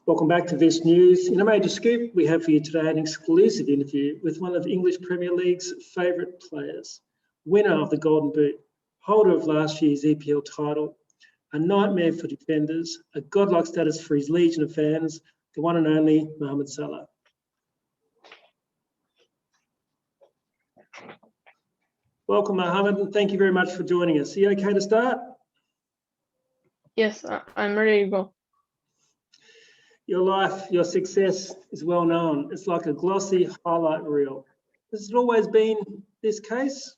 Welcome back to This News. In a major scoop, we have for you today an exclusive interview with one of the English Premier League's favourite players, winner of the Golden Boot, holder of last year's EPL title, a nightmare for defenders, a godlike status for his legion of fans, the one and only Mo Salah. Welcome, Mohammed, and thank you very much for joining us. Are you okay to start? Yes, I'm ready to go. Your life, your success is well known. It's like a glossy highlight reel. Has it always been this case?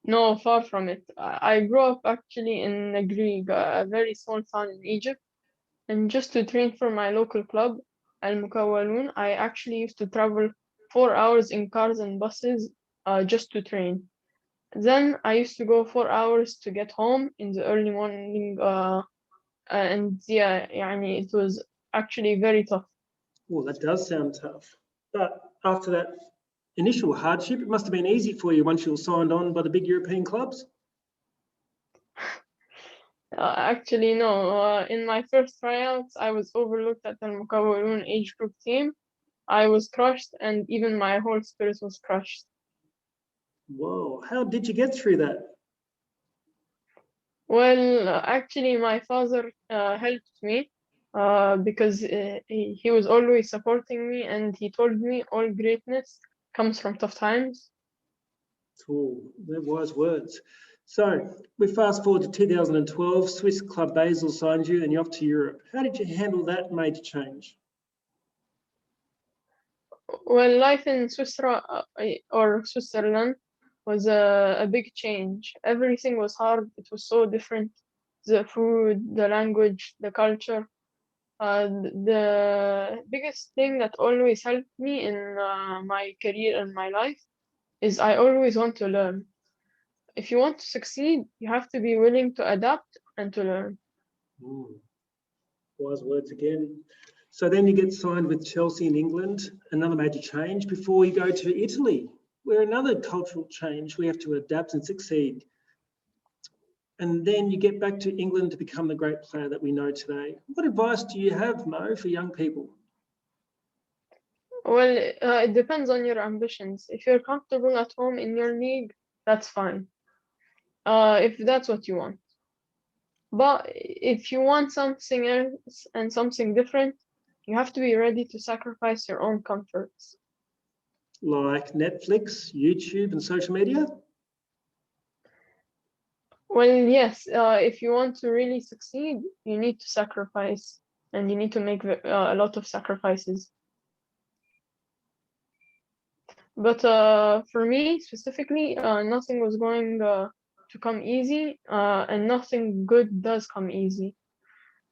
No, far from it. I grew up actually in Greek, a very small town in Egypt, and just to train for my local club, Al Mukawwaloon, I actually used to travel 4 hours in cars and buses just to train. Then I used to go 4 hours to get home in the early morning, and yeah, يعني, it was actually very tough. Well, that does sound tough. But after that initial hardship, it must have been easy for you once you were signed on by the big European clubs? Actually, no. In my first tryouts, I was overlooked at the Mukawwaloon age group team. I was crushed, and even my whole spirit was crushed. Whoa, how did you get through that? Well, actually, my father helped me because he was always supporting me, and he told me all greatness comes from tough times. Oh, they're wise words. So we fast forward to 2012, Swiss club Basel signed you and you're off to Europe. How did you handle that major change? Well, life in or Switzerland was a big change. Everything was hard. It was so different. The food, the language, the culture. The biggest thing that always helped me in my career and my life is I always want to learn. If you want to succeed, you have to be willing to adapt and to learn. Wise words again. So then you get signed with Chelsea in England, another major change before you go to Italy, where another cultural change, we have to adapt and succeed. And then you get back to England to become the great player that we know today. What advice do you have, Mo, for young people? Well, it depends on your ambitions. If you're comfortable at home in your league, that's fine. If that's what you want. But if you want something else and something different, you have to be ready to sacrifice your own comforts. Like Netflix, YouTube, and social media? Well, yes, if you want to really succeed, you need to sacrifice and you need to make a lot of sacrifices. But for me specifically, nothing was going to come easy, and nothing good does come easy.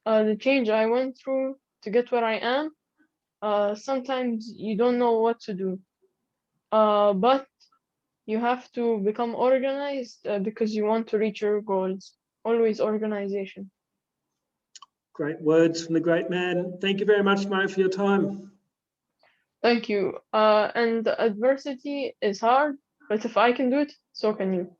The change I went through to get where I am, sometimes you don't know what to do, but you have to become organized because you want to reach your goals. Always organization. Great words from the great man. Thank you very much, Mo, for your time. Thank you. And adversity is hard, but if I can do it, so can you.